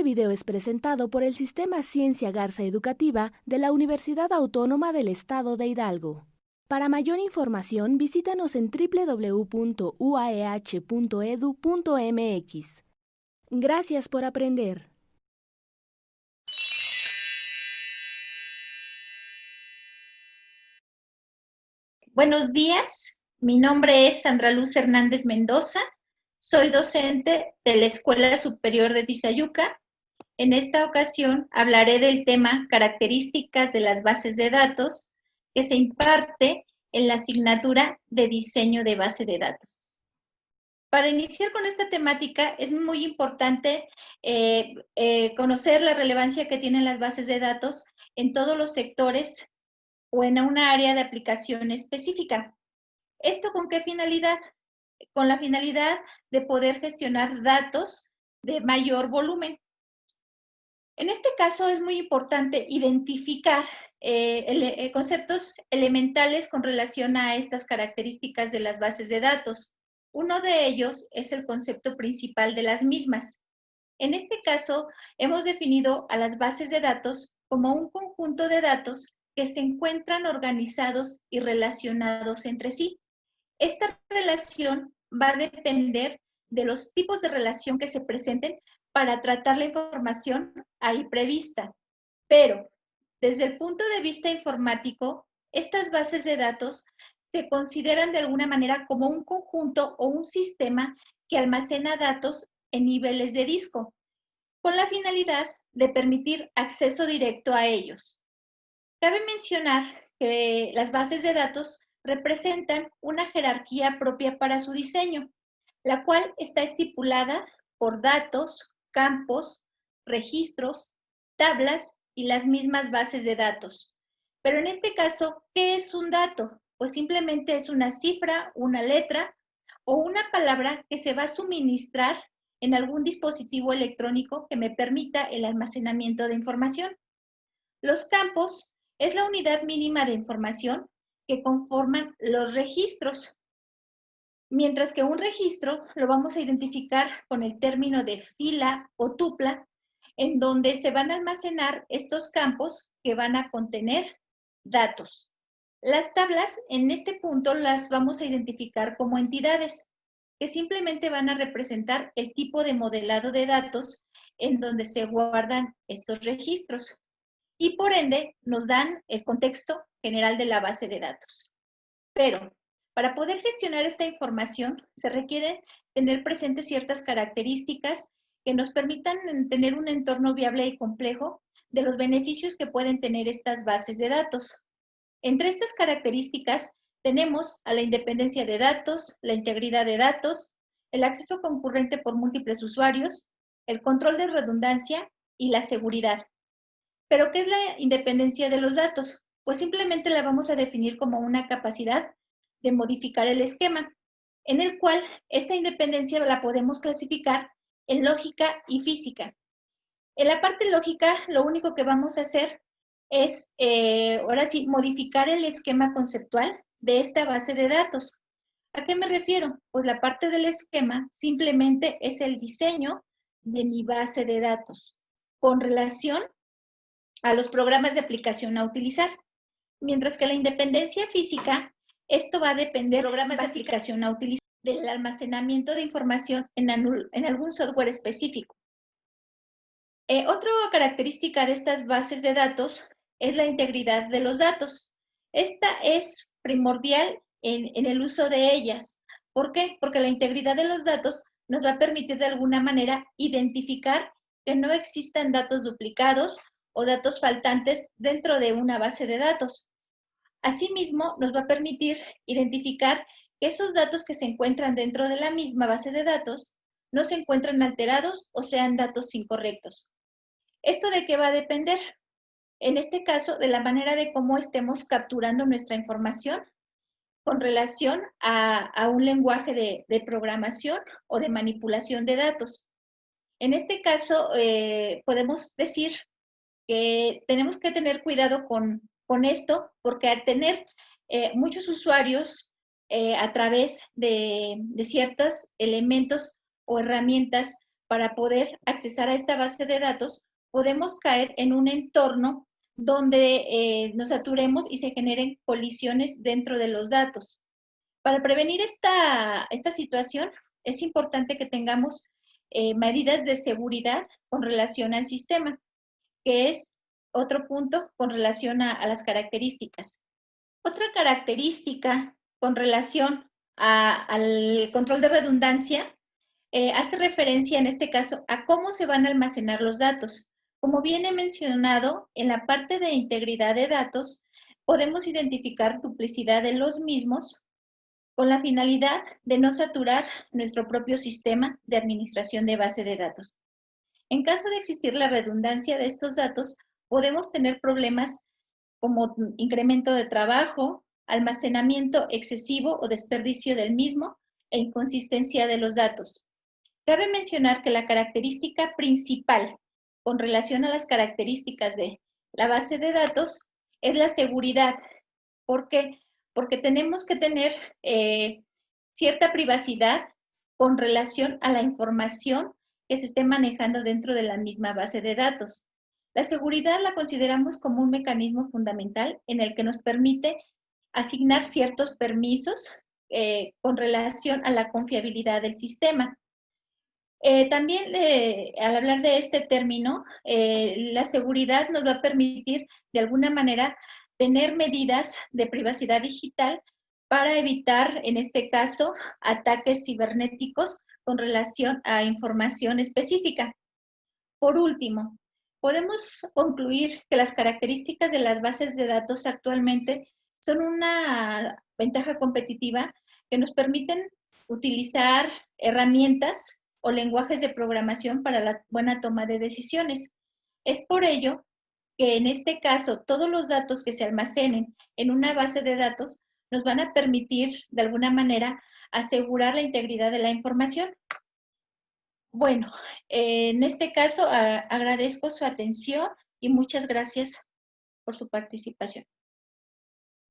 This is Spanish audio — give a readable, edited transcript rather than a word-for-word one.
video es presentado por el Sistema Ciencia Garza Educativa de la Universidad Autónoma del Estado de Hidalgo. Para mayor información, visítanos en www.uaeh.edu.mx. Gracias por aprender. Buenos días, mi nombre es Sandra Luz Hernández Mendoza, soy docente de la Escuela Superior de Tizayuca. En esta ocasión hablaré del tema características de las bases de datos que se imparte en la asignatura de diseño de base de datos. Para iniciar con esta temática es muy importante conocer la relevancia que tienen las bases de datos en todos los sectores o en una área de aplicación específica. ¿Esto con qué finalidad? Con la finalidad de poder gestionar datos de mayor volumen. En este caso es muy importante identificar conceptos elementales con relación a estas características de las bases de datos. Uno de ellos es el concepto principal de las mismas. En este caso, hemos definido a las bases de datos como un conjunto de datos que se encuentran organizados y relacionados entre sí. Esta relación va a depender de los tipos de relación que se presenten para tratar la información ahí prevista. Pero, desde el punto de vista informático, estas bases de datos se consideran de alguna manera como un conjunto o un sistema que almacena datos en niveles de disco, con la finalidad de permitir acceso directo a ellos. Cabe mencionar que las bases de datos representan una jerarquía propia para su diseño, la cual está estipulada por datos, campos, registros, tablas y las mismas bases de datos. Pero en este caso, ¿qué es un dato? Pues simplemente es una cifra, una letra o una palabra que se va a suministrar en algún dispositivo electrónico que me permita el almacenamiento de información. Los campos es la unidad mínima de información que conforman los registros, mientras que un registro lo vamos a identificar con el término de fila o tupla, en donde se van a almacenar estos campos que van a contener datos. Las tablas, en este punto, las vamos a identificar como entidades, que simplemente van a representar el tipo de modelado de datos en donde se guardan estos registros y por ende nos dan el contexto general de la base de datos. Pero para poder gestionar esta información se requiere tener presentes ciertas características que nos permitan tener un entorno viable y complejo de los beneficios que pueden tener estas bases de datos. Entre estas características tenemos a la independencia de datos, la integridad de datos, el acceso concurrente por múltiples usuarios, el control de redundancia y la seguridad. ¿Pero qué es la independencia de los datos? Pues simplemente la vamos a definir como una capacidad de modificar el esquema, en el cual esta independencia la podemos clasificar en lógica y física. En la parte lógica, lo único que vamos a hacer es, ahora sí, modificar el esquema conceptual de esta base de datos. ¿A qué me refiero? Pues la parte del esquema simplemente es el diseño de mi base de datos con relación a los programas de aplicación a utilizar. Mientras que la independencia física, esto va a depender de programas de aplicación a utilizar, del almacenamiento de información en algún software específico. Otra característica de estas bases de datos es la integridad de los datos. Esta es primordial en el uso de ellas. ¿Por qué? Porque la integridad de los datos nos va a permitir de alguna manera identificar que no existan datos duplicados o datos faltantes dentro de una base de datos. Asimismo, nos va a permitir identificar que esos datos que se encuentran dentro de la misma base de datos no se encuentran alterados o sean datos incorrectos. ¿Esto de qué va a depender? En este caso, de la manera de cómo estemos capturando nuestra información con relación a un lenguaje de programación o de manipulación de datos. En este caso, podemos decir que tenemos que tener cuidado con esto, porque al tener muchos usuarios a través de ciertos elementos o herramientas para poder accesar a esta base de datos, podemos caer en un entorno donde nos saturemos y se generen colisiones dentro de los datos. Para prevenir esta situación, es importante que tengamos medidas de seguridad con relación al sistema, que es otro punto con relación a las características. Otra característica con relación al control de redundancia hace referencia en este caso a cómo se van a almacenar los datos. Como bien he mencionado, en la parte de integridad de datos, podemos identificar duplicidad de los mismos con la finalidad de no saturar nuestro propio sistema de administración de base de datos. En caso de existir la redundancia de estos datos, podemos tener problemas como incremento de trabajo, almacenamiento excesivo o desperdicio del mismo e inconsistencia de los datos. Cabe mencionar que la característica principal con relación a las características de la base de datos es la seguridad. ¿Por qué? Porque tenemos que tener cierta privacidad con relación a la información que se esté manejando dentro de la misma base de datos. La seguridad la consideramos como un mecanismo fundamental en el que nos permite asignar ciertos permisos con relación a la confiabilidad del sistema. También al hablar de este término, la seguridad nos va a permitir de alguna manera tener medidas de privacidad digital para evitar, en este caso, ataques cibernéticos con relación a información específica. Por último, podemos concluir que las características de las bases de datos actualmente son una ventaja competitiva que nos permiten utilizar herramientas o lenguajes de programación para la buena toma de decisiones. Es por ello que en este caso todos los datos que se almacenen en una base de datos nos van a permitir de alguna manera asegurar la integridad de la información. Bueno, en este caso agradezco su atención y muchas gracias por su participación.